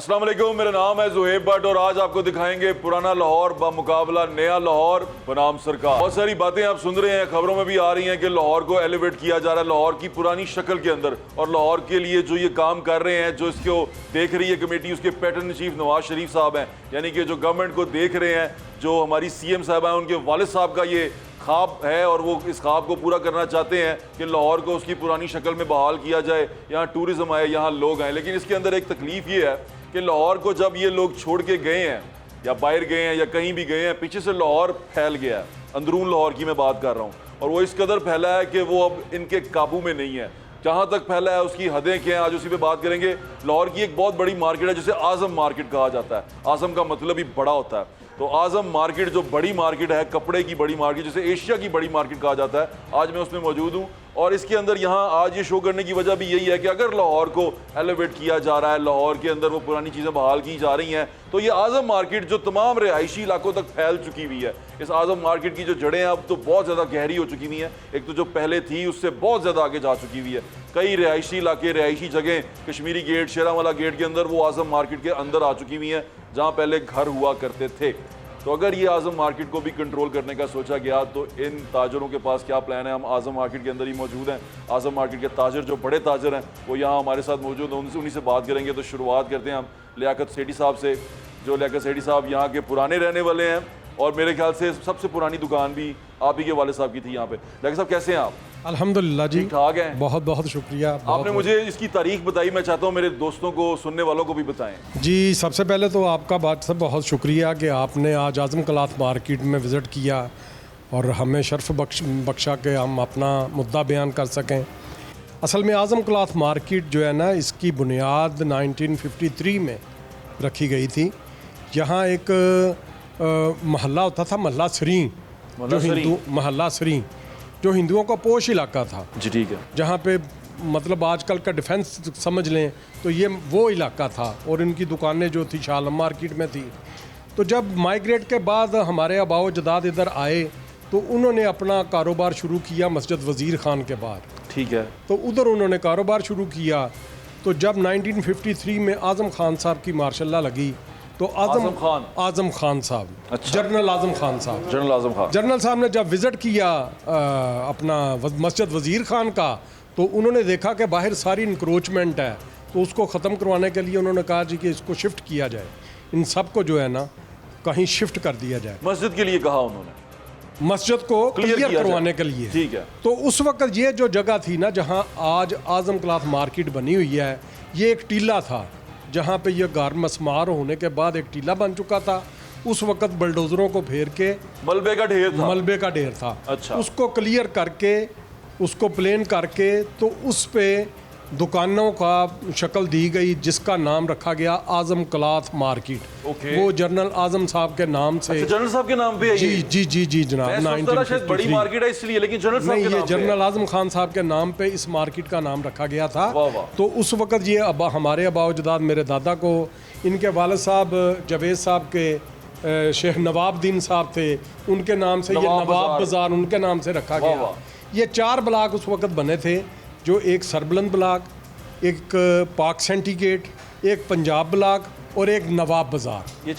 अस्सलाम वालेकुम, मेरा नाम है ज़ुहैब भट्ट और आज आपको दिखाएंगे पुराना लाहौर बमुकाबला नया लाहौर बनाम सरकार। बहुत सारी बातें आप सुन रहे हैं, खबरों में भी आ रही हैं कि लाहौर को एलिवेट किया जा रहा है लाहौर की पुरानी शक्ल के अंदर। और लाहौर के लिए जो ये काम कर रहे हैं, जो इसको देख रही है कमेटी, उसके pattern in chief Nawaz Sharif साहब हैं, यानी कि जो गवर्नमेंट को देख रहे हैं, जो हमारी CM साहब हैं, उनके वालिद साहब का ये ख्वाब है और वो इस ख्वाब को पूरा करना चाहते हैं कि लाहौर को उसकी पुरानी शक्ल में बहाल किया जाए, यहाँ टूरिज्म आए, यहाँ लोग आए। लेकिन इसके अंदर एक तकलीफ ये है कि लाहौर को जब ये लोग छोड़ के गए हैं या बाहर गए हैं या कहीं भी गए हैं, पीछे से लाहौर फैल गया है। अंदरून लाहौर की मैं बात कर रहा हूँ और वो इस कदर फैला है कि वो अब इनके काबू में नहीं है। जहाँ तक फैला है उसकी हदें क्या हैं, आज उसी पे बात करेंगे। लाहौर की एक बहुत बड़ी मार्केट है जिसे आज़म मार्केट कहा जाता है। आज़म का मतलब ही बड़ा होता है, तो आज़म मार्केट जो बड़ी मार्केट है, कपड़े की बड़ी मार्केट, जिसे एशिया की बड़ी मार्केट कहा जाता है, आज मैं उसमें मौजूद हूँ। और इसके अंदर यहाँ आज ये शो करने की वजह भी यही है कि अगर लाहौर को एलिवेट किया जा रहा है, लाहौर के अंदर वो पुरानी चीज़ें बहाल की जा रही हैं, तो ये आज़म मार्केट जो तमाम रिहायशी इलाकों तक फैल चुकी हुई है, इस आज़म मार्केट की जो जड़ें हैं अब तो बहुत ज़्यादा गहरी हो चुकी हुई हैं। एक तो जो पहले थी उससे बहुत ज़्यादा आगे जा चुकी हुई है। कई रिहायशी इलाके, रिहायशी जगह, कश्मीरी गेट, शेरावाला गेट के अंदर वो आज़म मार्केट के अंदर आ चुकी हुई हैं जहाँ पहले घर हुआ करते थे। तो अगर ये आज़म मार्केट को भी कंट्रोल करने का सोचा गया तो इन ताजरों के पास क्या प्लान है। हम आज़म मार्केट के अंदर ही मौजूद हैं। आज़म मार्केट के ताजर, जो बड़े ताजर हैं, वो यहाँ हमारे साथ मौजूद हैं, उनसे उन्हीं से बात करेंगे। तो शुरुआत करते हैं हम लियाकत सेठी साहब से। जो लियाकत सेठी साहब यहाँ के पुराने रहने वाले हैं और मेरे ख्याल से सबसे पुरानी दुकान भी आप ही के वाले साहब की थी यहाँ पे। लियाकत साहब कैसे हैं आप? अल्हम्दुलिल्लाह जी, ठीक ठाक हैं। बहुत बहुत शुक्रिया। आपने मुझे इसकी तारीख बताई, मैं चाहता हूँ मेरे दोस्तों को, सुनने वालों को भी बताएं। जी, सबसे पहले तो आपका बात से बहुत शुक्रिया कि आपने आज आज़म क्लॉथ मार्केट में विज़िट किया और हमें शर्फ बख्शा के हम अपना मुद्दा बयान कर सकें। असल में आज़म क्लॉथ मार्केट जो है ना, इसकी बुनियाद 1953 में रखी गई थी। यहाँ एक महल्ला होता था, महल्ला सरी, महल्ला सरी जो हिंदुओं का पोश इलाका था। जी ठीक है। जहाँ पे मतलब आजकल का डिफेंस समझ लें तो ये वो इलाका था और इनकी दुकानें जो थी शालम मार्केट में थी। तो जब माइग्रेट के बाद हमारे आबाओ जदाद इधर आए तो उन्होंने अपना कारोबार शुरू किया मस्जिद वज़ीर खान के बाद। ठीक है। तो उधर उन्होंने कारोबार शुरू किया। तो जब 1953 में आज़म खान साहब की मार्शल्लाह लगी तो आज़म खान साहब, अच्छा। जनरल आज़म खान साहब, जनरल साहब ने जब विज़िट किया अपना मस्जिद वज़ीर खान का, तो उन्होंने देखा कि बाहर सारी इंक्रोचमेंट है, तो उसको ख़त्म करवाने के लिए उन्होंने कहा जी कि इसको शिफ्ट किया जाए, इन सब को जो है ना कहीं शिफ्ट कर दिया जाए। मस्जिद के लिए कहा उन्होंने, मस्जिद को क्लियर करवाने के लिए। ठीक है। तो उस वक्त ये जो जगह थी ना जहाँ आज आज़म क्लॉथ मार्केट बनी हुई है, ये एक टीला था जहाँ पे ये गार मस्मार होने के बाद एक टीला बन चुका था। उस वक्त बलडोजरों को फेर के मलबे का ढेर था। अच्छा। उसको क्लियर करके, उसको प्लेन करके, तो उस पे दुकानों का शक्ल दी गई जिसका नाम रखा गया आज़म क्लॉथ मार्केट। वो जनरल आज़म साहब के नाम से। अच्छा, जनरल साहब के नाम पे है जी ये? जी जी जी जनाब। 1953 बड़ी मार्केट है इसलिए, लेकिन जनरल साहब नहीं, के ये नाम जनरल आज़म खान साहब के नाम पे इस मार्केट का नाम रखा गया था। वाह वाह। तो उस वक्त ये हमारे आबाओ जदाद, मेरे दादा को, इनके वालिद साहब जवेद साहब के शेख नवाबुद्दीन साहब थे, उनके नाम से ये नवाब बाज़ार उनके नाम से रखा गया। ये 4 ब्लॉक उस वक्त बने थे, जो एक सरबलंद ब्लॉक, एक पाक सेंटी गेट, एक पंजाब ब्लॉक और एक नवाब बाज़ार। ये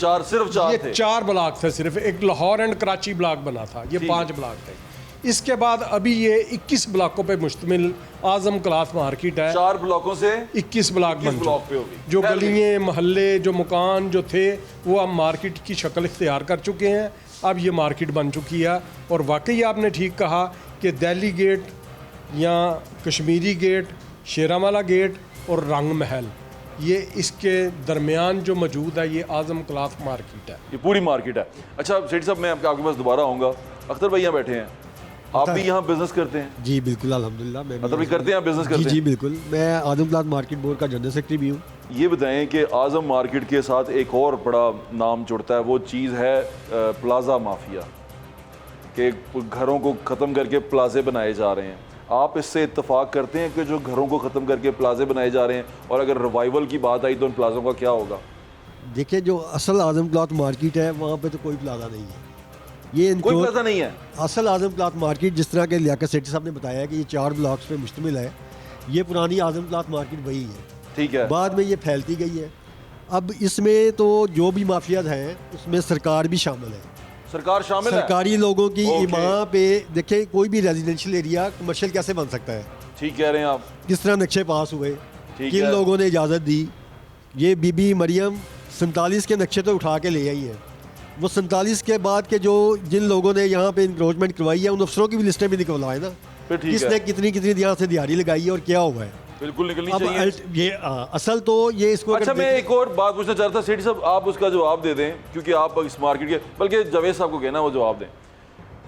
चार ब्लॉक थे सिर्फ। एक लाहौर एंड कराची ब्लॉक बना था। ये 5 ब्लॉक थे। इसके बाद अभी ये 21 ब्लॉकों पे मुश्तमिल आज़म क्लॉथ मार्केट है। 4 ब्लॉकों से 21 ब्लॉक बन चुके। जो गलियाँ, मोहल्ले, जो मकान जो थे, वो अब मार्केट की शक्ल इख्तियार कर चुके हैं। अब ये मार्केट बन चुकी है। और वाकई आपने ठीक कहा कि दिल्ली गेट या कश्मीरी गेट, शेरावाला गेट और रंग महल, ये इसके दरमियान जो मौजूद है, ये आज़म क्लॉथ मार्केट है। ये पूरी मार्केट है। अच्छा सेठ साहब, मैं आपके पास दोबारा आऊँगा। अख्तर भाई यहाँ बैठे हैं, आप भी यहाँ बिजनेस करते हैं? जी बिल्कुल, अल्हम्दुलिल्लाह। मैं मतलब करते हैं, बिजनेस करते हैं? जी बिल्कुल, मैं आज़म क्लॉथ मार्केट बोर्ड का जनरल सेक्रेटरी भी हूँ। ये बताएं कि आज़म मार्केट के साथ एक और बड़ा नाम जुड़ता है, वो चीज़ है प्लाजा माफिया, कि घरों को ख़त्म करके प्लाजे बनाए जा रहे हैं। आप इससे इत्तेफाक करते हैं कि जो घरों को ख़त्म करके प्लाजे बनाए जा रहे हैं, और अगर रिवाइवल की बात आई तो उन प्लाजों का क्या होगा? देखिए, जो असल आज़म क्लॉथ मार्केट है वहाँ पे तो कोई प्लाजा नहीं है। ये कोई प्लाजा नहीं है। असल आज़म क्लॉथ मार्केट, जिस तरह के लियाकत सेठी साहब ने बताया कि ये 4 ब्लॉक्स पे मुश्तमिल है, ये पुरानी आज़म क्लॉथ मार्केट वही है। ठीक है। बाद में ये फैलती गई है। अब इसमें तो जो भी माफियाज हैं उसमें सरकार भी शामिल है। सरकार शामिल है? सरकारी लोगों की ओके। वहाँ पे देखिए, कोई भी रेजिडेंशियल एरिया कमर्शियल कैसे बन सकता है, ठीक कह रहे हैं आप। किस तरह नक्शे पास हुए, ठीक किन है। लोगों ने इजाज़त दी। ये बीबी मरियम 47 के नक्शे तो उठा के ले आई है। वो 47 के बाद के जो जिन लोगों ने यहाँ पे इंक्रोचमेंट करवाई है, उन अफसरों की भी लिस्टें भी निकलवाए ना, फिर ठीक किसने है, कितनी कितनी यहाँ से दिहाड़ी लगाई है और क्या हुआ है। बिल्कुल निकलनी अब चाहिए। ये असल तो ये इसको अच्छा, अगर मैं देखें- एक और बात पूछना चाह रहा था सेठी साहब, आप उसका जवाब दे दें क्योंकि आप इस मार्केट के, बल्कि जावेद साहब को कहना वो जवाब दें।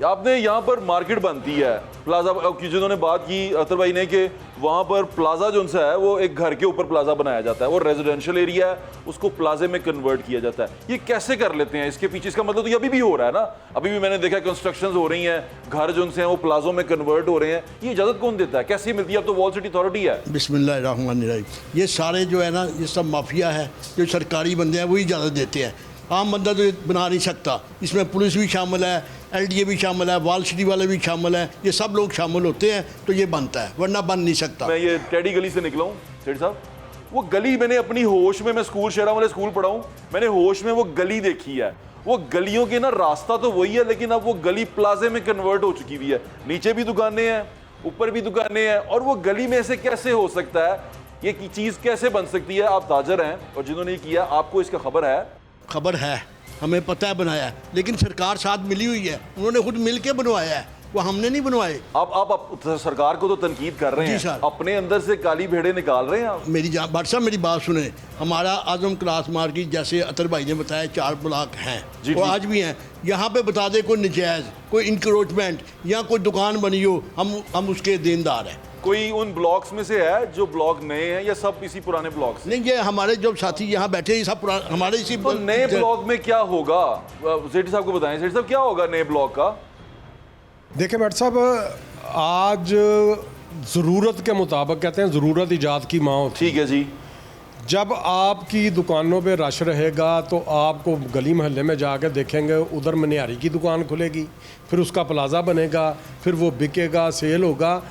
आपने यहाँ पर मार्केट बनती है प्लाजा की, जिन्होंने बात की अतर भाई ने कि वहाँ पर प्लाजा जो उनसे है वो एक घर के ऊपर प्लाजा बनाया जाता है, वो रेजिडेंशियल एरिया है, उसको प्लाजे में कन्वर्ट किया जाता है। ये कैसे कर लेते हैं? इसके पीछे इसका मतलब तो ये अभी भी हो रहा है ना, अभी भी मैंने देखा कंस्ट्रक्शंस हो रही हैं, घर जो उनसे हैं वो प्लाजों में कन्वर्ट हो रहे हैं। ये इजाज़त कौन देता है, कैसे मिलती है? अब तो वॉल सिटी अथॉरिटी है। बिस्मिल्लाहिर्रहमानिर्रहीम। ये सारे जो है ना, ये सब माफिया है, जो सरकारी बंदे हैं वही इजाज़त देते हैं। आम बंदा तो ये बना नहीं सकता। इसमें पुलिस भी शामिल है, LDA भी शामिल है, वॉल सिटी वाले भी शामिल हैं, ये सब लोग शामिल होते हैं तो ये बनता है, वरना बन नहीं सकता। मैं ये टेडी गली से निकला हूँ सेठ साहब, वो गली मैंने अपनी होश में, मैं स्कूल शेरा वाले स्कूल पढ़ा हूँ, मैंने होश में वो गली देखी है। वो गलियों के ना रास्ता तो वही है, लेकिन अब वो गली प्लाजे में कन्वर्ट हो चुकी हुई है। नीचे भी दुकानें हैं, ऊपर भी दुकानें हैं, और वो गली में से कैसे हो सकता है? ये चीज़ कैसे बन सकती है? आप ताजर हैं और जिन्होंने ये किया, आपको इसका खबर है? खबर है, हमें पता है बनाया है, लेकिन सरकार साथ मिली हुई है, उन्होंने खुद मिल के बनवाया है, वो हमने नहीं बनवाए। आप सरकार को तो तनकीद कर रहे जी हैं, सर। अपने अंदर से काली भेड़े निकाल रहे हैं आप। भाट साहब मेरी बात सुने, हमारा आजम क्लास मार्केट जैसे अतर भाई ने बताया 4 ब्लॉक हैं जी, और जी। आज भी हैं। यहाँ पे बता दे कोई नजायज़, कोई इंक्रोचमेंट या कोई दुकान बनी हो, हम उसके देनदार हैं। कोई उन ब्लॉक्स में से है जो ब्लॉक नए हैं या सब इसी पुराने ब्लॉक्स? नहीं, ये हमारे जो साथी यहाँ बैठे हैं, ये सब हमारे इसी तो नए ब्लॉक में क्या होगा? सेठी साहब को बताएं। सेठी साहब, क्या होगा नए ब्लॉक का? देखिए भट्ट साहब, आज ज़रूरत के मुताबिक कहते हैं ज़रूरत ईजाद की माँ होती है। ठीक है जी। जब आपकी दुकानों पे रश रहेगा तो आपको गली मोहल्ले में जाकर देखेंगे, उधर मनिहारी की दुकान खुलेगी, फिर उसका प्लाजा बनेगा, फिर वो बिकेगा, सेल होगा।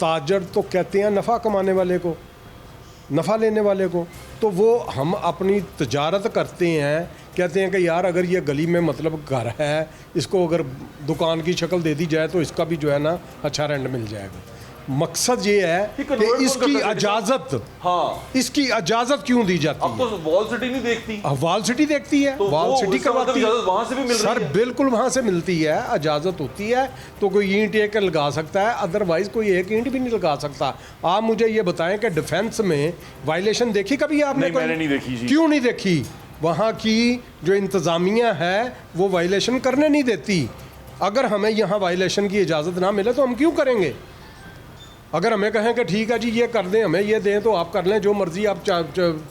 ताजर तो कहते हैं नफ़ा कमाने वाले को, नफ़ा लेने वाले को। तो वो हम अपनी तजारत करते हैं, कहते हैं कि यार अगर ये गली में मतलब घर है, इसको अगर दुकान की शक्ल दे दी जाए तो इसका भी जो है ना अच्छा रेंट मिल जाएगा। मकसद ये है ये कि convert इसकी कौन करता है? इजाज़त, हाँ, इसकी इजाज़त क्यों दी जाती अब है? तो वॉल सिटी नहीं देखती, वॉल सिटी देखती है, तो वॉल वो सिटी इसका मतलब करवाती है। इजाज़त वहाँ से भी मिल सर रही है? बिल्कुल वहाँ से मिलती है, इजाज़त होती है तो कोई ईंट एक लगा सकता है, अदरवाइज कोई एक ईंट भी नहीं लगा सकता। आप मुझे ये बताएं कि डिफेंस में वायलेशन देखी कभी आपने? नहीं, कोई? मैंने नहीं देखी जी। क्यों नहीं देखी? वहाँ की जो इंतज़ामिया है वो वायलेशन करने नहीं देती। अगर हमें यहाँ वायलेशन की इजाज़त ना मिले तो हम क्यों करेंगे? अगर हमें कहें कि ठीक है जी ये कर दें, हमें ये दें, तो आप कर लें, जो मर्जी आप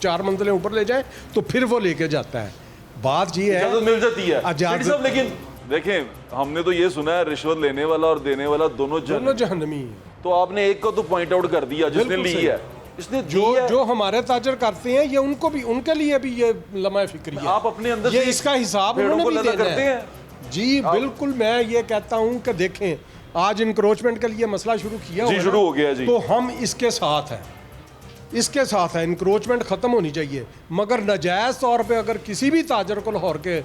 4 मंजिलें ऊपर ले जाएं, तो फिर वो लेके जाता है। बात ये है, इजाज़त मिल जाती है। इजाज़त- सेठी साहब, लेकिन देखें, हमने तो ये सुना है रिश्वत लेने वाला और देने वाला दोनों दोनों जहन्नमी हैं। तो आपने एक को तो पॉइंट आउट कर दिया जिसने बिल्कुल ली सही। है, इसने जो दी है। जो हमारे ताजर करते हैं, ये उनको भी, उनके लिए भी ये लम्हा फिक्री है। आप अपने अंदर ये से इसका हिसाब भेड़ों उन्होंने को भी लदा देना करते है। हैं। जी बिल्कुल, मैं ये कहता हूँ कि देखें, आज इंक्रोचमेंट के लिए मसला शुरू किया जी, हुआ है शुरू ना, हो गया जी। तो हम इसके साथ हैं, इसके साथ है। इंक्रोचमेंट ख़त्म होनी चाहिए, मगर नाजायज़ तौर पे अगर किसी भी ताजर को लाहौर के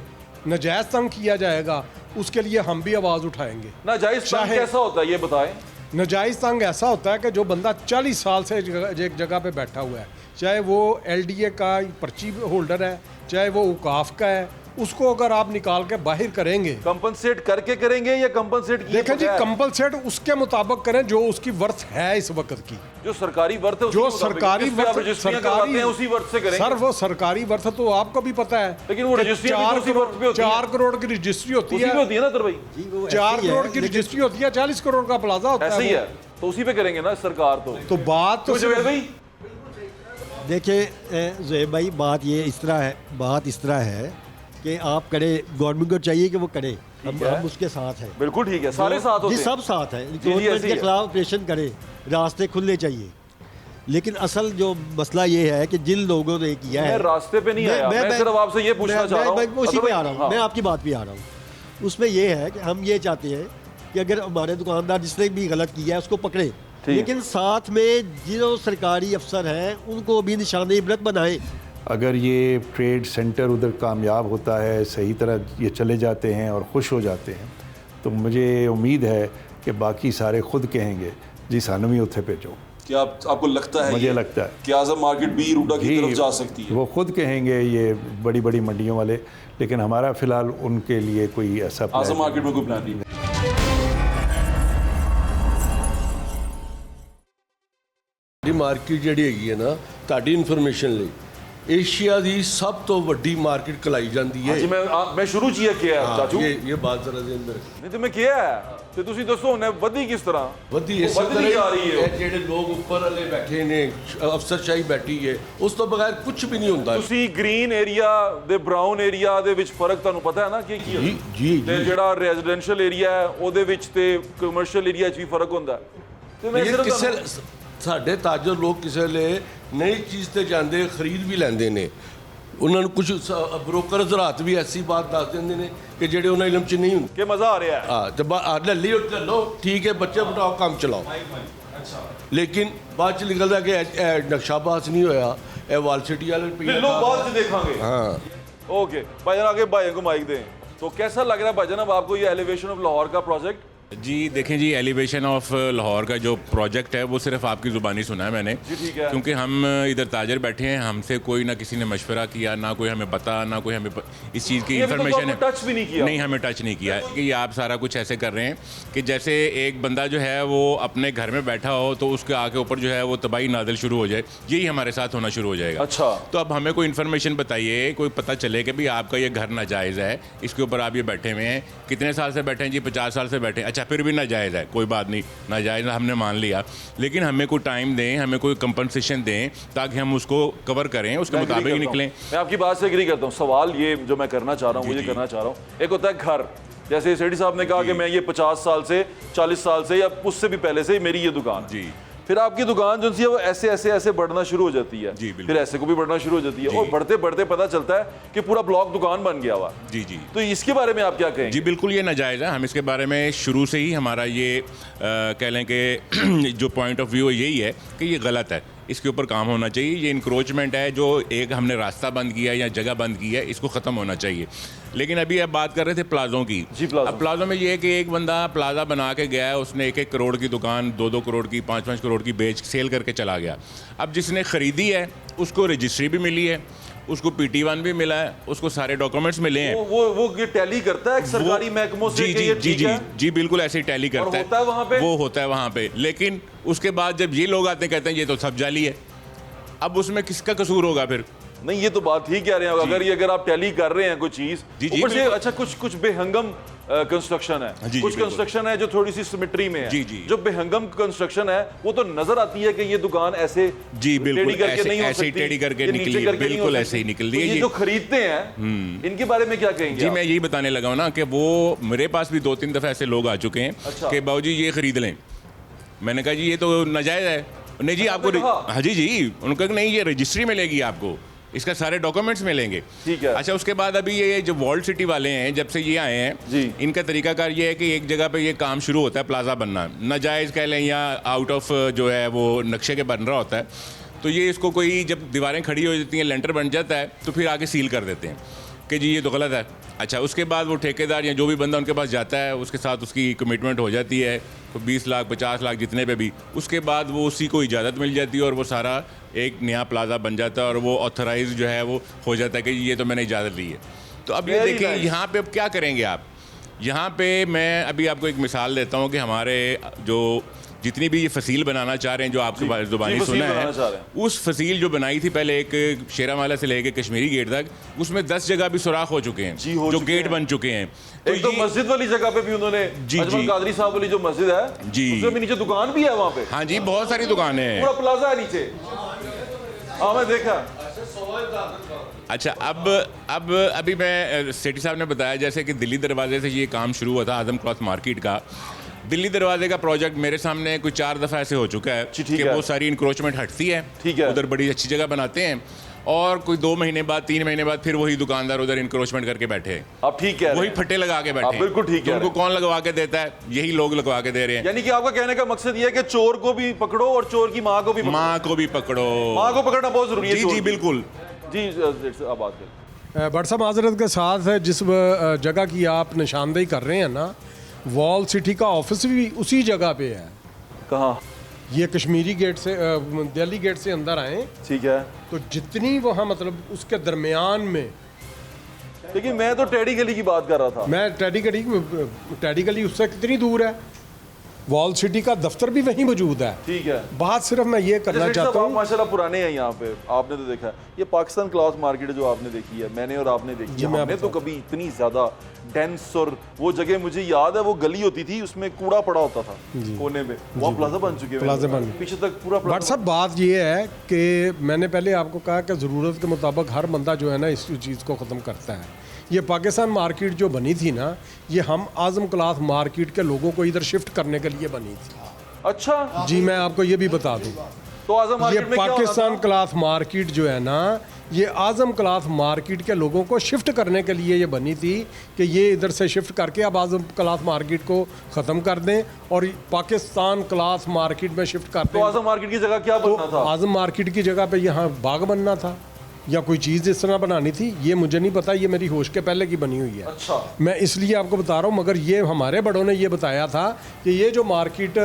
नाजायज़ तंग किया जाएगा, उसके लिए हम भी आवाज़ उठाएंगे। नाजायज तंग चाहे- कैसा होता है ये बताएं? नाजायज़ तंग ऐसा होता है कि जो बंदा 40 साल से एक जगह पे बैठा हुआ है, चाहे वो LDA का पर्ची होल्डर है, चाहे वो औकाफ का है, उसको अगर आप निकाल के बाहर करेंगे, कंपनसेट करके करेंगे या कंपनसेट किए देखें जी, बगैर? कंपलसेट उसके मुताबिक करें जो उसकी वर्थ है इस वक्त की। जो सरकारी वर्थ है उसी जो के मुताबिक। सरकारी जिस पे आप वर्थ, रजिस्ट्रियां करवाते हैं उसी वर्थ से करेंगे। सर वो सरकारी वर्थ तो आपको भी पता है, लेकिन वो कि रजिस्ट्रियां भी 4 तो उसी वर्थ पे होती हैं। 4 करोड़ की रजिस्ट्री होती उसी पे है, होती है ना तर भाई? जी, वो 4 ऐसे ही है, करोड़ की लेकिन- रजिस्ट्री होती है, 40 करोड़ का प्लाजा होता ऐसे ही है है, तो उसी पे करेंगे ना सरकार तो। तो बात तो तो जवेद भाई, देखिए ज़ुहैब भाई, बात इस तरह है कि आप करे, गवर्नमेंट को चाहिए कि वो करे, हम है। उसके साथ हैं। बिल्कुल ठीक है, सारे साथ होते जी, हैं। सब साथ है। जी, गवर्नमेंट ऐसे ही के है। खिलाफ ऑपरेशन करे, रास्ते खुलने चाहिए। लेकिन असल जो मसला ये है कि जिन लोगों ने किया मैं है, रास्ते पे नहीं आया, मैं सिर्फ आपसे ये पूछना चाह रहा हूँ। मैं उसी पे आ रहा हूँ, हाँ। मैं आपकी बात पे आ रहा हूँ। उसमें ये है कि हम ये चाहते हैं कि अगर हमारे दुकानदार जिसने भी गलत किया है उसको पकड़े, ठीक। लेकिन साथ में जो सरकारी अफसर हैं उनको भी निशान इबरत बनाएं अगर ये ट्रेड सेंटर उधर कामयाब होता है, सही तरह ये चले जाते हैं और खुश हो जाते हैं, तो मुझे उम्मीद है कि बाकी सारे खुद कहेंगे जी सानू भी उत्थे भेजो। क्या आपको लगता है, मुझे लगता है कि आज़म मार्केट भी रूडा की तरफ जा सकती है? वो खुद कहेंगे ये बड़ी बड़ी मंडियों वाले, लेकिन हमारा फ़िलहाल उनके लिए कोई ऐसा आज़म मार्केट में कोई प्लान नहीं है। ਮਾਰਕੀਟ ਜਿਹੜੀ ਹੈਗੀ ਹੈ ਨਾ, ਤੁਹਾਡੀ ਇਨਫੋਰਮੇਸ਼ਨ ਲਈ ਏਸ਼ੀਆ ਦੀ ਸਭ ਤੋਂ ਵੱਡੀ ਮਾਰਕੀਟ ਕਲਾਈ ਜਾਂਦੀ ਹੈ। जी मैं शुरू किया है चाचू, ਇਹ ਬਾਤ ਜ਼ਰਾ ਦੇ ਅੰਦਰ नहीं तो मैं किया है ਤੇ ਤੁਸੀਂ ਦੱਸੋ ਉਹਨੇ ਵਧੀ ਕਿਸ ਤਰ੍ਹਾਂ? ਵਧੀ ਇਸ ਵਧਦੀ ਜਾ ਰਹੀ ਹੈ। ਇਹ ਜਿਹੜੇ ਲੋਕ ਉੱਪਰ ਵਾਲੇ ਬੈਠੇ ਨੇ, ਅਫਸਰਸ਼ਾਹੀ ਬੈਠੀ ਹੈ, ਉਸ ਤੋਂ ਬਗੈਰ ਕੁਝ ਵੀ ਨਹੀਂ ਹੁੰਦਾ। ਤੁਸੀਂ ਗ੍ਰੀਨ ਏਰੀਆ ਦੇ ਬ੍ਰਾਊਨ ਏਰੀਆ ਦੇ ਵਿੱਚ ਫਰਕ ਤੁਹਾਨੂੰ ਪਤਾ ਹੈ ਨਾ ਕਿ ਕੀ ਜੀ ਜੀ ਤੇ ਜਿਹੜਾ ਰੈਜ਼ੀਡੈਂਸ਼ੀਅਲ ਏਰੀਆ ਹੈ ਉਹਦੇ ਵਿੱਚ ਤੇ ਕਮਰਸ਼ੀਅਲ ਏਰੀਆ 'ਚ ਵੀ ਫਰਕ ਹੁੰਦਾ ਤੇ ਮੈਂ ਇਹ ਸਿਰਫ ਕਿਸੇ ਸਾਡੇ ਤਾਜਰ ਲੋਕ ਕਿਸੇ ਵੇਲੇ ਨਈ ਚੀਜ਼ ਤੇ ਜਾਂਦੇ ਖਰੀਦ ਵੀ ਲੈਂਦੇ ਨੇ, ਉਹਨਾਂ ਨੂੰ ਕੁਝ ਬ੍ਰੋਕਰ ਹਜ਼ਰਾਤ ਵੀ ਐਸੀ ਬਾਤ ਦੱਸ ਦਿੰਦੇ ਨੇ ਕਿ ਜਿਹੜੇ ਉਹਨਾਂ ਇਲਮ 'ਚ ਨਹੀਂ ਹੁੰਦੇ ਕਿ ਮਜ਼ਾ ਆ ਰਿਹਾ ਹੈ। ਹਾਂ ਤੇ ਲੱਲੀ ਲੈ ਲਓ, ਠੀਕ ਹੈ, ਬੱਚੇ ਬਿਠਾਓ, ਕੰਮ ਚਲਾਓ। ਲੇਕਿਨ ਬਾਅਦ ਚ ਨਿਕਲਦਾ ਕਿ ਇਹ ਨਕਸ਼ਾਬਾਜ਼ ਨਹੀਂ ਹੋਇਆ, ਇਹ ਵਾਲ ਸਿਟੀ ਵਾਲੇ ले लो बाद से देखेंगे। हाँ ओके भाईजान, आगे भाइयों को माइक दें। तो कैसा लग रहा है भाईजान अब आपको ये एलिवेशन ऑफ लाहौर का प्रोजेक्ट? जी देखें जी, एलिवेशन ऑफ लाहौर का जो प्रोजेक्ट है वो सिर्फ आपकी ज़ुबानी सुना है मैंने, जी ठीक है। क्योंकि हम इधर ताजर बैठे हैं, हमसे कोई ना किसी ने मशवरा किया, ना कोई हमें पता, ना कोई हमें इस चीज़ की ये भी तो इंफॉर्मेशन आपको टच भी नहीं किया? नहीं, हमें टच नहीं किया कि ये आप सारा कुछ ऐसे कर रहे हैं कि जैसे एक बंदा जो है वो अपने घर में बैठा हो तो उसके आके ऊपर जो है वो तबाही नादल शुरू हो जाए, यही हमारे साथ होना शुरू हो जाएगा। अच्छा, तो अब हमें कोई इन्फॉर्मेशन बताइए, कोई पता चले कि भाई आपका ये घर नाजायज़ है, इसके ऊपर आप ये बैठे हुए हैं, कितने साल से बैठे हैं जी? 50 साल से बैठे हैं। अच्छा, फिर भी नाजायज़ है, कोई बात नहीं, नाजायज़ हमने मान लिया, लेकिन हमें कोई टाइम दें, हमें कोई कंपनसेशन दें ताकि हम उसको कवर करें, उसके मैं agree मुताबिक करता हूं। निकलें। मैं आपकी बात से एग्री करता हूँ। सवाल ये जो मैं करना चाह रहा हूँ, वो ये करना चाह रहा हूँ, एक होता है घर, जैसे सेठी साहब ने कहा कि मैं ये 50 साल से 40 साल से या उससे भी पहले से मेरी ये दुकान, जी फिर आपकी दुकान जो सी है वो ऐसे ऐसे ऐसे बढ़ना शुरू हो जाती है, जी, बिल्कुल। फिर ऐसे को भी बढ़ना शुरू हो जाती है, और बढ़ते बढ़ते पता चलता है कि पूरा ब्लॉक दुकान बन गया हुआ। जी जी तो इसके बारे में आप क्या कहेंगे? जी बिल्कुल ये नाजायज़ है। हम इसके बारे में शुरू से ही हमारा ये कह लें कि जो पॉइंट ऑफ व्यू यही है कि ये गलत है, इसके ऊपर काम होना चाहिए। ये इंक्रोचमेंट है जो एक हमने रास्ता बंद किया या जगह बंद की है, इसको ख़त्म होना चाहिए। लेकिन अभी आप बात कर रहे थे प्लाज़ों की। जी, प्लाज़ो। अब प्लाज़ों में ये है कि एक बंदा प्लाज़ा बना के गया है, उसने 1-1 करोड़ की दुकान 2-2 करोड़ की 5-5 करोड़ की बेच सेल करके चला गया। अब जिसने ख़रीदी है उसको रजिस्ट्री भी मिली है, उसको PT1 भी मिला है, उसको सारे डॉक्यूमेंट्स मिले हैं। वो ये टैली करता है एक सरकारी महकमों से जी कि जी ये जी ठीक जी है? जी बिल्कुल ऐसे ही टैली करता होता है वहाँ पे? वो होता है वहाँ पे, लेकिन उसके बाद जब ये लोग आते हैं कहते हैं ये तो सब जाली है। अब उसमें किसका कसूर होगा फिर? नहीं, ये तो बात ठीक कह रहे हैं। अगर आप टैली कर रहे हैं कोई चीज, जी, जी, ऊपर से बिल्कुल। अच्छा कुछ बेहंगम कंस्ट्रक्शन है, जी, कुछ बिल्कुल। कंस्ट्रक्शन है जो थोड़ी सी सिमेट्री में है। जी, जी। जो बेहंगम कंस्ट्रक्शन है वो तो नजर आती है कि ये दुकान ऐसे जी बिल्कुल टेढ़ी करके नहीं हो ऐसे ही सकती, टेढ़ी करके ये नीचे निकली है, करके नहीं हो बिल्कुल सकती। ऐसे ही निकल तो रही है ये जो खरीदते हैं इनके बारे में क्या कहेंगे जी आप? मैं यही बताने लगा हूँ ना कि वो मेरे पास भी 2-3 दफ़ा ऐसे लोग आ चुके हैं अच्छा। कि बाबूजी ये खरीद लें। मैंने कहा जी ये तो नाजायज़ है। नहीं जी आपको हाँ जी उन्होंने कहा नहीं ये रजिस्ट्री मिलेगी आपको, इसका सारे डॉक्यूमेंट्स मिलेंगे। ठीक है। अच्छा उसके बाद अभी ये जो वॉल्ड सिटी वाले हैं जब से ये आए हैं जी। इनका तरीकाकार ये है कि एक जगह पे ये काम शुरू होता है प्लाजा बनना, नाजायज़ कह लें या आउट ऑफ जो है वो नक्शे के बन रहा होता है, तो ये इसको कोई जब दीवारें खड़ी हो जाती हैं लेंटर बन जाता है तो फिर आके सील कर देते हैं कि जी ये तो गलत है। अच्छा उसके बाद वो ठेकेदार या जो भी बंदा उनके पास जाता है उसके साथ उसकी कमिटमेंट हो जाती है 20 लाख 50 लाख जितने पे भी, उसके बाद वो उसी को इजाज़त मिल जाती है और वो सारा एक नया प्लाजा बन जाता है और वो ऑथराइज जो है वो हो जाता है कि ये तो मैंने इजाज़त ली है। तो अब ये Very देखिए nice। यहाँ पे अब क्या करेंगे आप? यहाँ पे मैं अभी आपको एक मिसाल देता हूँ कि हमारे जो जितनी भी ये फसील बनाना चाह रहे हैं जो आपके ज़ुबानी फसील सुना बनाना चाह रहे है, उस फसील जो बनाई थी पहले एक शेरामाला से लेके कश्मीरी गेट तक, उसमें 10 जगह भी सुराख हो चुके हैं, जी, हो जो चुके गेट हैं। बन चुके हैं। एक तो मस्जिद वाली जगह पे भी उन्होंने जी, अजमल जी। कादरी साहब वाली जो मस्जिद है जी। उसमें भी नीचे दुकान भी है वहाँ पे, हाँ जी बहुत सारी दुकानें हैं। पूरा प्लाजा है नीचे। हाँ मैं देखा। अच्छा अब अभी मैं सेठी साहब ने बताया जैसे कि दिल्ली दरवाजे से ये काम शुरू हुआ था आजम क्लॉथ मार्केट का। दिल्ली दरवाजे का प्रोजेक्ट मेरे सामने कुछ 4 दफ़ा ऐसे हो चुका है जी, ठीक कि है। वो सारी इंक्रोचमेंट हटती है, ठीक है। उधर बड़ी अच्छी जगह बनाते हैं और कोई 2 महीने बाद 3 महीने बाद फिर वही दुकानदार उधर इंक्रोचमेंट करके बैठे हैं, आप ठीक कह रहे वही हैं। फट्टे लगा के बैठे आप हैं। बिल्कुल ठीक तो कह उनको रहे हैं। कौन लगवा के देता है? यही लोग लगवा के दे रहे हैं। यानी कि आपका कहने का मकसद ये है कि चोर को भी पकड़ो और चोर की माँ को भी पकड़ो। माँ को भी पकड़ो। माँ को पकड़ना बहुत जरूरी है। जी चोर जी की। बिल्कुल जी आप बात करें। बट साहब माजरत के साथ जिस जगह की आप निशानदेही कर रहे हैं ना, वॉल सिटी का ऑफिस भी उसी जगह पे है। कहाँ? ये कश्मीरी गेट से दिल्ली गेट से अंदर आए ठीक है, तो जितनी वहाँ मतलब उसके दरमियान में, लेकिन मैं तो टेडी गली की बात कर रहा था। मैं टेडी गली उससे कितनी दूर है, वॉल सिटी का दफ्तर भी वहीं मौजूद है। ठीक है, बात सिर्फ मैं ये करना चाहता हूँ, माशाल्लाह पुराने हैं यहाँ पे, आपने तो देखा है ये पाकिस्तान क्लास मार्केट जो आपने देखी है, मैंने और आपने देखी है, हमने तो कभी इतनी ज्यादा डेंस, और वो जगह मुझे याद है वो गली होती थी उसमें कूड़ा पड़ा होता था कोने में, वहाँ प्लाजा बन चुके हैं, प्लाजा बन पीछे तक पूरा बट साहब बात ये है कि मैंने पहले आपको कहा कि ज़रूरत के मुताबिक हर बंदा जो है ना इस चीज़ को ख़त्म करता है। ये पाकिस्तान मार्केट जो बनी थी ना, ये हम आज़म क्लाथ मार्केट के लोगों को इधर शिफ्ट करने के लिए बनी थी। अच्छा जी, मैं आपको ये भी बता दूं, तो आजम ये मार्केट में क्या होना पाकिस्तान था? क्लाथ मार्केट जो है ना, ये आज़म क्लाथ मार्केट के लोगों को शिफ्ट करने के लिए ये बनी थी कि ये इधर से शिफ्ट करके अब आज़म क्लाथ मार्केट को ख़त्म कर दें और पाकिस्तान क्लाथ मार्केट में शिफ्ट कर दें। तो आजम मार्केट की जगह क्या तो बनना था? आज़म मार्केट की जगह पे यहाँ बाग बनना था या कोई चीज़ इस तरह बनानी थी, ये मुझे नहीं पता, ये मेरी होश के पहले की बनी हुई है। अच्छा, मैं इसलिए आपको बता रहा हूँ, मगर ये हमारे बड़ों ने ये बताया था कि ये जो मार्केट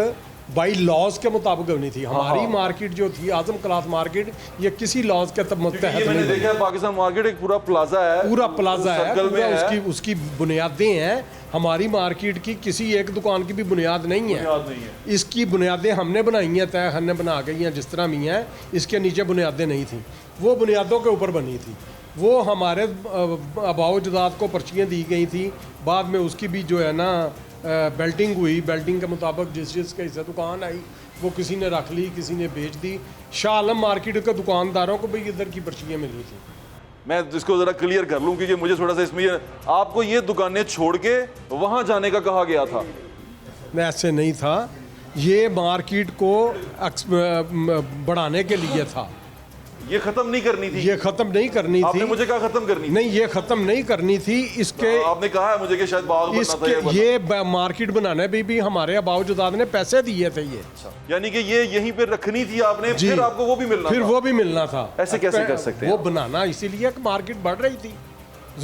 बाई लॉज के मुताबिक बनी थी, हमारी मार्केट जो थी आज़म क्लाथ मार्केट, ये किसी लॉज के तहत ये मैंने नहीं देखा है पाकिस्तान मार्केट एक पूरा प्लाजा है, पूरा प्लाजा है, सर्कल में पूरा है, उसकी बुनियादें हैं। हमारी मार्केट की किसी एक दुकान की भी बुनियाद नहीं है, याद नहीं है। इसकी बुनियादें हमने बनाई हैं, तय हमने बना गई हैं जिस तरह भी हैं, इसके नीचे बुनियादें नहीं थी, वो बुनियादों के ऊपर बनी थी। वो हमारे आबाओ जदाद को पर्चियाँ दी गई थी, बाद में उसकी भी जो है ना बेल्टिंग हुई, बेल्टिंग के मुताबिक जिस के हिस्से दुकान आई वो किसी ने रख ली, किसी ने बेच दी। शाह आलम मार्केट के दुकानदारों को भी इधर की पर्चियाँ मिली थी। मैं इसको जरा क्लियर कर लूं क्योंकि मुझे थोड़ा सा इसमें आपको ये दुकानें छोड़ के वहां जाने का कहा गया था? ऐसे नहीं था, ये मार्केट को बढ़ाने के लिए था, ये खत्म नहीं करनी थी, ये ख़त्म नहीं करनी आपने थी। मुझे कहा खत्म करनी थी। नहीं, ये ख़त्म नहीं करनी थी, इसके आपने कहा है मुझे कि शायद बाग बनना था, इसके ये मार्केट बनाने भी हमारे आबाओ जदाद ने पैसे दिए थे ये, यानी कि ये यहीं पे रखनी थी आपने, जी। फिर आपको वो भी मिलना फिर था। वो भी मिलना था। ऐसे कैसे कर सकते हैं वो बनाना इसीलिए कि मार्केट बढ़ रही थी,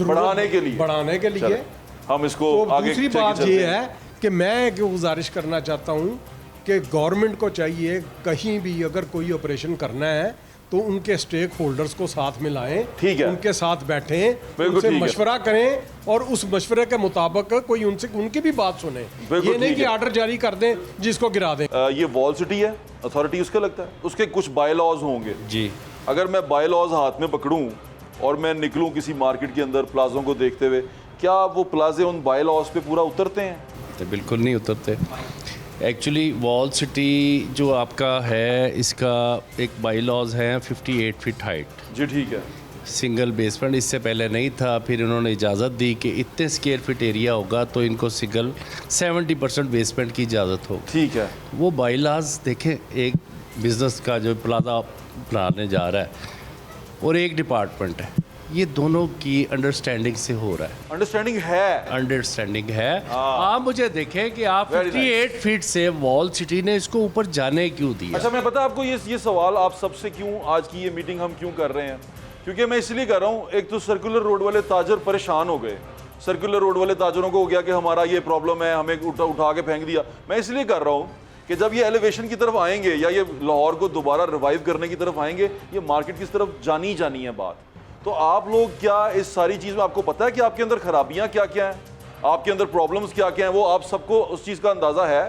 बढ़ाने के लिए, बढ़ाने के लिए। हम इसको तो आगे दूसरी चलते बात चलते ये हैं। है कि मैं एक गुजारिश करना चाहता हूँ कि गवर्नमेंट को चाहिए कहीं भी अगर कोई ऑपरेशन करना है तो उनके स्टेक होल्डर्स को साथ में लाएं, ठीक है, उनके साथ बैठें, बिल्कुल उनसे ठीक है। मशवरा करें और उस मशवरे के मुताबिक कोई उनसे उनकी भी बात सुने। बिल्कुल ये नहीं ठीक कि है। आर्डर जारी कर दें जिसको गिरा दें। ये वॉल सिटी है, अथॉरिटी उसका लगता है, उसके कुछ बाय लॉज होंगे जी। अगर मैं बाय लॉज हाथ में पकड़ूं और मैं निकलूं किसी मार्केट के अंदर प्लाजों को देखते हुए, क्या वो प्लाजे उन बाय लॉज पे पूरा उतरते हैं? तो बिल्कुल नहीं उतरते। एक्चुअली वॉल सिटी जो आपका है, इसका एक बाई लॉज है 58 फीट हाइट, जी ठीक है, सिंगल बेसमेंट। इससे पहले नहीं था, फिर इन्होंने इजाज़त दी कि इतने स्क्वायर फीट एरिया होगा तो इनको सिंगल 70% बेसमेंट की इजाज़त होगी। ठीक है, वो बाई लॉज देखें, एक बिज़नेस का जो प्लाजा बनाने जा रहा है और एक डिपार्टमेंट है, ये दोनों की अंडरस्टैंडिंग से हो रहा है। अंडरस्टैंडिंग है, अंडरस्टैंडिंग है। आप मुझे देखें कि आप Very 58 फीट से वॉल सिटी ने इसको ऊपर जाने क्यों दिया? अच्छा मैं पता आपको ये सवाल आप सबसे क्यों आज की ये मीटिंग हम क्यों कर रहे हैं, क्योंकि मैं इसलिए कर रहा हूँ, एक तो सर्कुलर रोड वाले ताजर परेशान हो गए, सर्कुलर रोड वाले ताजरों को हो गया कि हमारा ये प्रॉब्लम है, हमें उठा के फेंक दिया। मैं इसलिए कर रहा हूँ कि जब ये एलिवेशन की तरफ आएंगे या ये लाहौर को दोबारा रिवाइव करने की तरफ आएंगे, ये मार्केट की तरफ जानी है बात। तो आप लोग क्या इस सारी चीज़ में आपको पता है कि आपके अंदर खराबियाँ क्या क्या हैं, आपके अंदर प्रॉब्लम्स क्या क्या हैं, वो आप सबको उस चीज़ का अंदाज़ा है?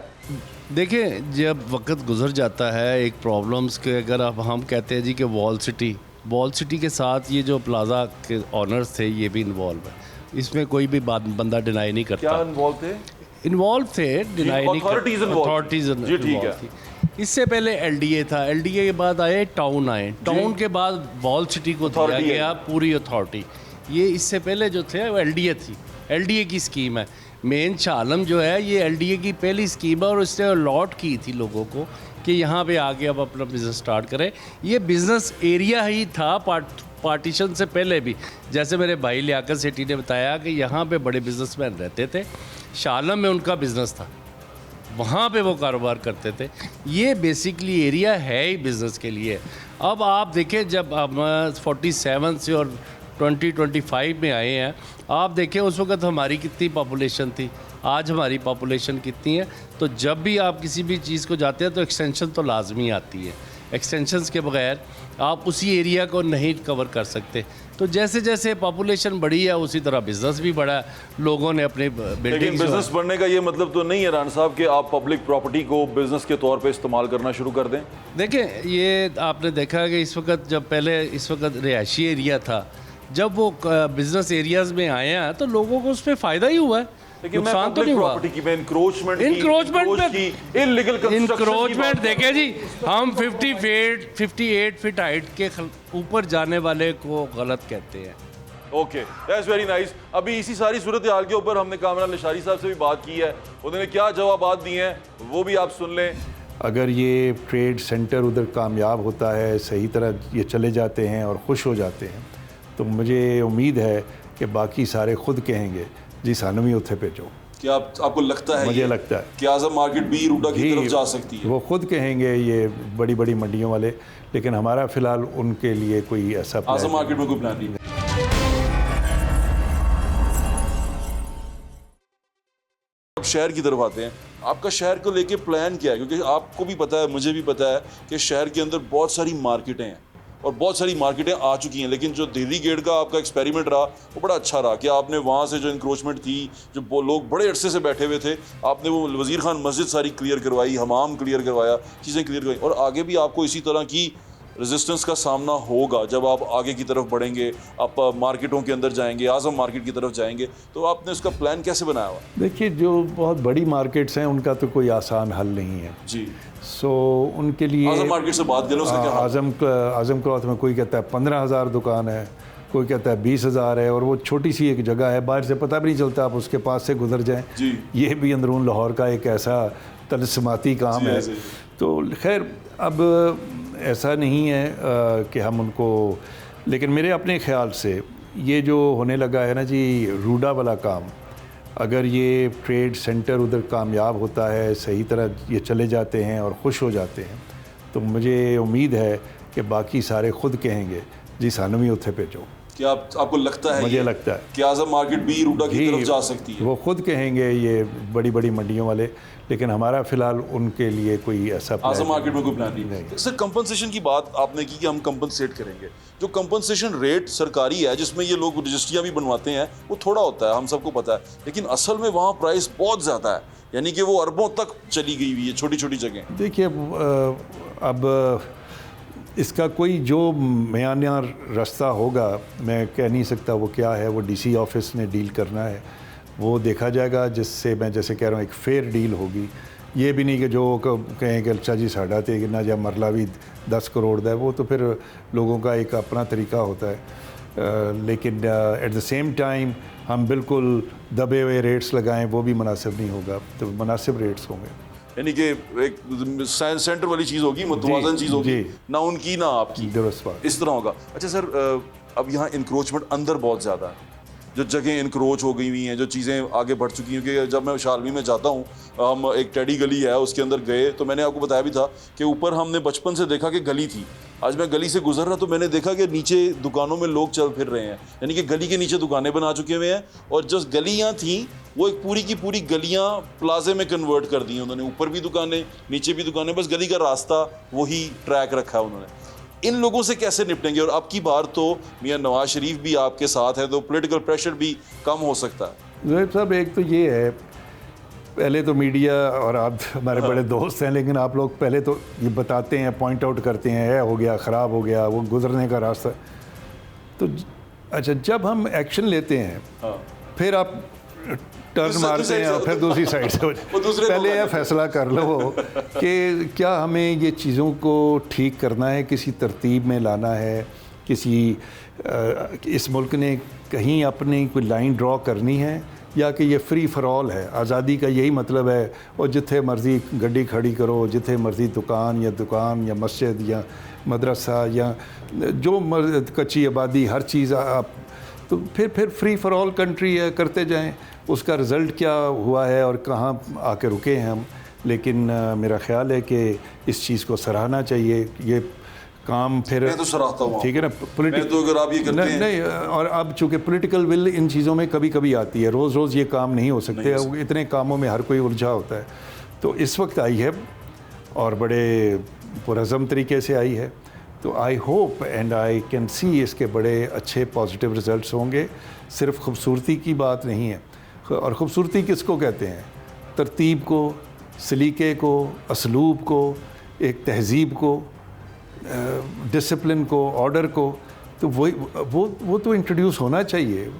देखें, जब वक्त गुजर जाता है एक प्रॉब्लम्स के, अगर अब हम कहते हैं जी कि वॉल सिटी के साथ ये जो प्लाजा के ऑनर्स थे ये भी इन्वॉल्व है, इसमें कोई भी बंदा डिनाई नहीं करता। क्या इन्वॉल्व थे? डिनाई नहीं करता, अथॉरिटीज जी ठीक है। इससे पहले एलडीए था, एलडीए के बाद आए, टाउन के बाद वॉल सिटी को दिया गया पूरी अथॉरिटी। ये इससे पहले जो थे वो एलडीए थी, एलडीए की स्कीम है। मेन शाह आलम जो है ये एलडीए की पहली स्कीम है और उसने अलॉट की थी लोगों को कि यहाँ पे आके अब अपना बिज़नेस स्टार्ट करें। ये बिज़नेस एरिया ही था पार्टीशन से पहले भी, जैसे मेरे भाई लियाकत सेठी ने बताया कि यहाँ पे बड़े बिजनेसमैन रहते थे, शाह आलम में उनका बिज़नेस था, वहाँ पे वो कारोबार करते थे। ये बेसिकली एरिया है ही बिज़नेस के लिए। अब आप देखें, जब हम 47 से और 2025 में आए हैं, आप देखें उस वक्त हमारी कितनी पॉपुलेशन थी, आज हमारी पॉपुलेशन कितनी है। तो जब भी आप किसी भी चीज़ को जाते हैं तो एक्सटेंशन तो लाजमी आती है। एक्सटेंशंस के बगैर आप उसी एरिया को नहीं कवर कर सकते। तो जैसे जैसे पॉपुलेशन बढ़ी है उसी तरह बिज़नेस भी बढ़ा, लोगों ने अपने लेकिन बिल्डिंग बिजनेस बढ़ने का ये मतलब तो नहीं है राना साहब कि आप पब्लिक प्रॉपर्टी को बिजनेस के तौर पे इस्तेमाल करना शुरू कर दें। देखें, ये आपने देखा कि इस वक्त जब पहले इस वक्त रिहायशी एरिया था, जब वो बिजनेस एरियाज में आए हैं तो लोगों को उस पर फ़ायदा ही हुआ है, लेकिन मैं नुकसान तो पब्लिक नहीं हुआ। प्रॉपर्टी की, मैं इंक्रोचमेंट इंक्रोचमेंट इंक्रोचमेंट देखे जी, हम 58 फीट हाइट के ऊपर जाने वाले को गलत कहते हैं। Okay, that's very nice. अभी इसी सारी सूरत हाल के ऊपर हमने कामरान लशारी साहब से भी बात की है, उन्होंने क्या जवाब दिए हैं वो भी आप सुन लें। अगर ये ट्रेड सेंटर उधर कामयाब होता है, सही तरह ये चले जाते हैं और खुश हो जाते हैं, तो मुझे उम्मीद है कि बाकी सारे खुद कहेंगे जी सानू भी उत्थे भेजो। क्या आपको लगता है, मुझे लगता है कि आजम मार्केट भी रूडा की तरफ जा सकती है? वो खुद कहेंगे ये बड़ी बड़ी मंडियों वाले, लेकिन हमारा फ़िलहाल उनके लिए कोई ऐसा आजम मार्केट में कोई प्लान नहीं है। अब शहर की तरफ आते हैं, आपका शहर को लेके प्लान क्या है? क्योंकि आपको भी पता है, मुझे भी पता है कि शहर के अंदर बहुत सारी मार्केटें हैं और बहुत सारी मार्केटें आ चुकी हैं, लेकिन जो दिल्ली गेट का आपका एक्सपेरिमेंट रहा वो बड़ा अच्छा रहा कि आपने वहाँ से जो इंक्रोचमेंट थी, जो लोग बड़े अरसे से बैठे हुए थे, आपने वो वज़ीर खान मस्जिद सारी क्लियर करवाई, हमाम क्लियर करवाया, चीज़ें क्लियर करवाई, और आगे भी आपको इसी तरह की रेजिस्टेंस का सामना होगा जब आप आगे की तरफ बढ़ेंगे, आप मार्केटों के अंदर जाएंगे, आजम मार्केट की तरफ जाएंगे। तो आपने उसका प्लान कैसे बनाया हुआ? देखिए, जो बहुत बड़ी मार्केट्स हैं उनका तो कोई आसान हल नहीं है जी। सो उनके लिए आजम मार्केट से बात करें, उसका क्या हाल? आजम क्लॉथ में कोई कहता है 15,000 दुकान है, कोई कहता है 20,000 है, और वो छोटी सी एक जगह है, बाहर से पता भी नहीं चलता, आप उसके पास से गुजर जाएं। जी। ये भी अंदरून लाहौर का एक ऐसा तलस्माती काम है। तो खैर, अब ऐसा नहीं है कि हम उनको, लेकिन मेरे अपने ख्याल से ये जो होने लगा है ना जी, रूडा वाला काम, अगर ये ट्रेड सेंटर उधर कामयाब होता है, सही तरह ये चले जाते हैं और खुश हो जाते हैं, तो मुझे उम्मीद है कि बाकी सारे खुद कहेंगे जी सानू भी उत्थे भेजो। क्या आपको लगता है, मुझे लगता है कि आजम मार्केट भी रूडा की तरफ जा सकती है? वो खुद कहेंगे ये बड़ी बड़ी मंडियों वाले, लेकिन हमारा फ़िलहाल उनके लिए कोई ऐसा आजम मार्केट में कोई प्लान नहीं। सर, कंपनसेशन की बात आपने की कि हम कंपनसेट करेंगे। जो कंपनसेशन रेट सरकारी है, जिसमें ये लोग रजिस्ट्रियाँ भी बनवाते हैं, वो थोड़ा होता है, हम सबको पता है, लेकिन असल में वहाँ प्राइस बहुत ज़्यादा है, यानी कि वो अरबों तक चली गई हुई है, छोटी छोटी जगह। देखिए, अब इसका कोई जो मयाना रास्ता होगा, मैं कह नहीं सकता वो क्या है, वो डीसी ऑफिस ने डील करना है, वो देखा जाएगा, जिससे मैं जैसे कह रहा हूँ एक फेयर डील होगी। ये भी नहीं कि जो कहें कि अच्छा जी साढ़ा ते कि ना जब मरला भी 10 करोड़ का है, वो तो फिर लोगों का एक अपना तरीका होता है। लेकिन एट द सेम टाइम हम बिल्कुल दबे हुए रेट्स लगाएं, वो भी मुनासिब नहीं होगा, तो मुनासिब रेट्स होंगे, यानी कि एक सेंटर वाली चीज़ होगी, मुतवाज़न चीज़ होगी, ना उनकी ना आपकी, इस तरह होगा। अच्छा सर, अब यहाँ इंक्रोचमेंट अंदर बहुत ज़्यादा है, जो जगह इंक्रोच हो गई हुई हैं, जो चीज़ें आगे बढ़ चुकी हैं। क्योंकि जब मैं शालमी में जाता हूँ, हम एक टेडी गली है उसके अंदर गए, तो मैंने आपको बताया भी था कि ऊपर हमने बचपन से देखा कि गली थी, आज मैं गली से गुजर रहा तो मैंने देखा कि नीचे दुकानों में लोग चल फिर रहे हैं, यानी कि गली के नीचे दुकानें बना चुके हुए हैं, और जो गलियाँ थीं वो एक पूरी की पूरी गलियाँ प्लाजे में कन्वर्ट कर दी उन्होंने, ऊपर भी दुकानें नीचे भी दुकानें, बस गली का रास्ता वही ट्रैक रखा है उन्होंने। इन लोगों से कैसे निपटेंगे? और अब की बार तो मियां नवाज शरीफ भी आपके साथ है, तो पॉलिटिकल प्रेशर भी कम हो सकता है। ज़ोहैब साहब, एक तो ये है, पहले तो मीडिया और आप हमारे बड़े दोस्त हैं, लेकिन आप लोग पहले तो ये बताते हैं, पॉइंट आउट करते हैं, यह हो गया, ख़राब हो गया, वो गुजरने का रास्ता। तो अच्छा, जब हम एक्शन लेते हैं फिर आप टर्न मारते हैं और फिर दूसरी साइड से पहले यह फैसला कर लो कि क्या हमें ये चीज़ों को ठीक करना है, किसी तरतीब में लाना है, किसी इस मुल्क ने कहीं अपनी कोई लाइन ड्रॉ करनी है, या कि ये फ्री फॉर ऑल है। आज़ादी का यही मतलब है, और जिथे मर्ज़ी गड्डी खड़ी करो, जिथे मर्ज़ी दुकान या मस्जिद या मदरसा या जो कच्ची आबादी, हर चीज़ आप, तो फिर फ्री फॉर ऑल कंट्री है, करते जाएं। उसका रिज़ल्ट क्या हुआ है और कहाँ आके रुके हैं हम, लेकिन मेरा ख्याल है कि इस चीज़ को सराहना चाहिए। ये काम फिर मैं तो सराहता हूँ, ठीक है ना, मैं तो अगर आप ये करते हैं नहीं, और अब चूँकि पॉलिटिकल विल इन चीज़ों में कभी कभी आती है, रोज़ रोज़ ये काम नहीं हो सकते, इतने कामों में हर कोई उलझा होता है। तो इस वक्त आई है और बड़े पुरज़म तरीके से आई है, तो I hope and I can see इसके बड़े अच्छे पॉजिटिव रिजल्ट्स होंगे। सिर्फ खूबसूरती की बात नहीं है, और ख़ूबसूरती किसको कहते हैं? तरतीब को, सलीके को, असलूब को, एक तहज़ीब को, डिसिप्लिन को, ऑर्डर को, तो वो तो इंट्रोड्यूस होना चाहिए।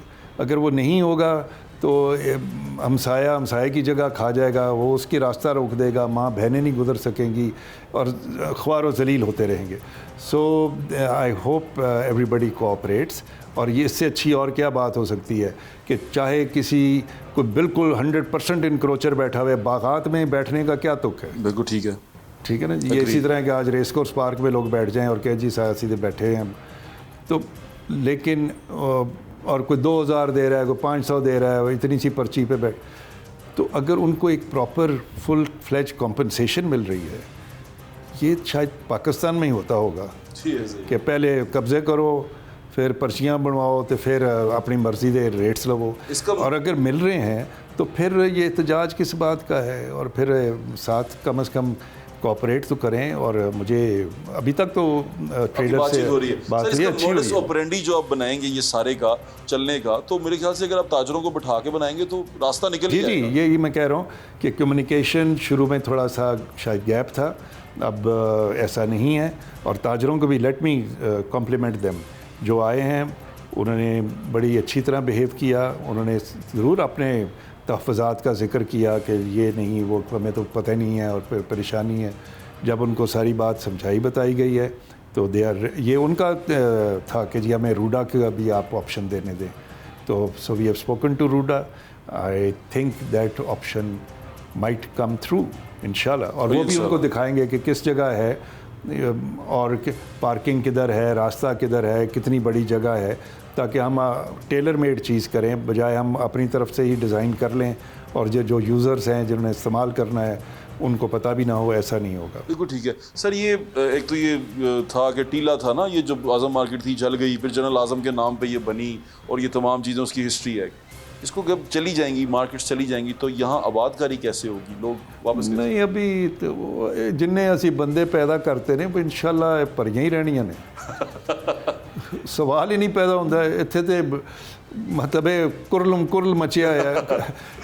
अगर वो नहीं होगा तो हमसाया की जगह खा जाएगा, वो उसकी रास्ता रोक देगा, माँ बहनें नहीं गुजर सकेंगी और ख्वार व ज़लील होते रहेंगे। सो आई होप एवरीबडी कोऑपरेट्स। और ये इससे अच्छी और क्या बात हो सकती है कि चाहे किसी कोई बिल्कुल 100% इंक्रोचर बैठा हुआ है, बागात में बैठने का क्या तुक है? बिल्कुल ठीक है, ठीक है ना जी। ये इसी तरह कि आज रेस कोर्स पार्क में लोग बैठ जाएं और कह जी सीधे बैठे हैं हम तो, लेकिन और कोई 2000 दे रहा है, कोई 500 दे रहा है, इतनी सी पर्ची पे बैठ, तो अगर उनको एक प्रॉपर फुल फ्लेज कॉम्पनसेशन मिल रही है, ये शायद पाकिस्तान में ही होता होगा कि पहले कब्ज़े करो, फिर पर्चियाँ बनवाओ, तो फिर अपनी मर्ज़ी दे रेट्स लवो। और अगर मिल रहे हैं तो फिर ये एहतजाज किस बात का है? और फिर साथ कम से कम कोऑपरेट तो करें। और मुझे अभी तक तो ट्रेडर से हो रही है बात सर, अच्छी मॉडस हुई है। ऑपरेंडी जो आप बनाएंगे ये सारे का चलने का, तो मेरे ख्याल से अगर आप ताजरों को बिठा के बनाएंगे तो रास्ता निकल जी जाएगा। जी, यही मैं कह रहा हूँ कि कम्युनिकेशन शुरू में थोड़ा सा शायद गैप था, अब ऐसा नहीं है। और ताजरों को भी लेट मी कॉम्प्लीमेंट देम, जो आए हैं उन्होंने बड़ी अच्छी तरह बिहेव किया। उन्होंने ज़रूर अपने तहफ़्फ़ुज़ात का ज़िक्र किया कि ये नहीं, वो हमें तो पता ही नहीं है और फिर परेशानी है। जब उनको सारी बात समझाई बताई गई है तो दे आर, ये उनका था कि जी हमें रूडा का भी आप ऑप्शन देने दें। तो so we have spoken to RUDA. I think that option might come through इंशाल्लाह। और वो भी उनको दिखाएंगे कि किस जगह है और पार्किंग किधर है, रास्ता किधर है, कितनी बड़ी जगह है, ताकि हम टेलर मेड चीज़ करें, बजाय हम अपनी तरफ से ही डिज़ाइन कर लें और जो यूज़र्स हैं जिन्होंने इस्तेमाल करना है उनको पता भी ना हो। ऐसा नहीं होगा। बिल्कुल ठीक है सर। ये एक तो ये था कि टीला था ना, ये जब आज़म मार्केट थी जल गई, फिर जनरल आज़म के नाम पे ये बनी और ये तमाम चीज़ें उसकी हिस्ट्री है। इसको जब चली जाएंगी, मार्केट्स चली जाएंगी, तो यहाँ आबादकारी कैसे होगी? लोग वापस नहीं, अभी तो जिन्ने असी बंदे पैदा करते ने इंशाल्लाह भरियां ही रहनियां ने। सवाल ही नहीं पैदा होता है इत्थे ते, मतलब कुरल मचिया है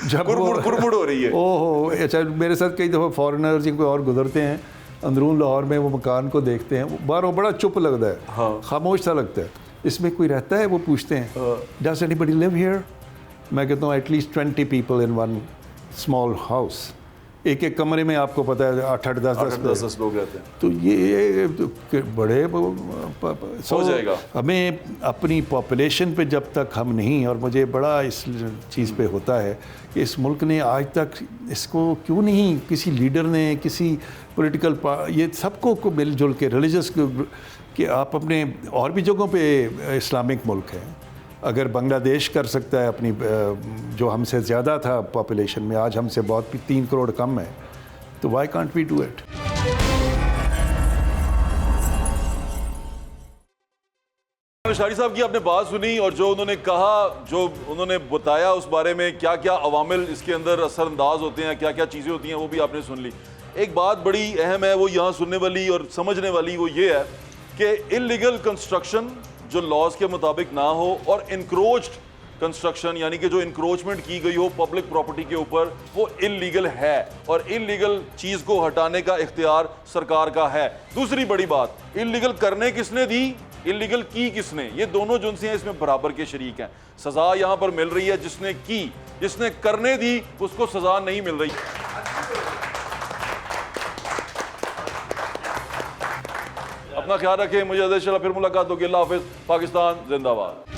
जब कुरमुड़ हो रही है। ओहो, अच्छा, मेरे साथ कई दफ़ा फॉरेनर्स कोई और गुजरते हैं अंदरून लाहौर में, वो मकान को देखते हैं, वो बाहरों बड़ा चुप लगता है, हाँ। खामोश सा लगता है। इसमें कोई रहता है? वो पूछते हैं डज एनीबडी लिव हियर? मैं कहता हूँ at least 20 people in one small house. एक एक कमरे में आपको पता है 8-8, 10-10 लोग रहते हैं। तो ये तो बड़े हो जाएगा। हमें अपनी पॉपुलेशन पे जब तक हम नहीं, और मुझे बड़ा इस चीज़ पे होता है कि इस मुल्क ने आज तक इसको क्यों नहीं, किसी लीडर ने, किसी पॉलिटिकल ये सबको को मिलजुल के रिलीजियस कि आप अपने और भी जगहों पे इस्लामिक मुल्क है, अगर बांग्लादेश कर सकता है अपनी जो हमसे ज़्यादा था पॉपुलेशन में, आज हमसे बहुत 3 करोड़ कम है, तो why can't we do it? शारी साहब की आपने बात सुनी और जो उन्होंने कहा, जो उन्होंने बताया उस बारे में क्या क्या अवामिल इसके अंदर असरअंदाज होते हैं, क्या क्या चीज़ें होती हैं, वो भी आपने सुन ली। एक बात बड़ी अहम है, वो यहाँ सुनने वाली और समझने वाली, वो ये है कि इल्लीगल कंस्ट्रक्शन जो लॉज के मुताबिक ना हो और इनक्रोच्ड कंस्ट्रक्शन यानी कि जो इंक्रोचमेंट की गई हो पब्लिक प्रॉपर्टी के ऊपर, वो इल्लीगल है और इल्लीगल चीज़ को हटाने का इख्तियार सरकार का है। दूसरी बड़ी बात, इल्लीगल करने किसने दी, इल्लीगल की किसने, ये दोनों जुनसे हैं इसमें बराबर के शरीक हैं। सज़ा यहाँ पर मिल रही है जिसने की, जिसने करने दी उसको सज़ा नहीं मिल रही। अपना ख्याल रखें, मुझे फिर मुलाकात होगी। अल्लाह हाफिज़। पाकिस्तान जिंदाबाद।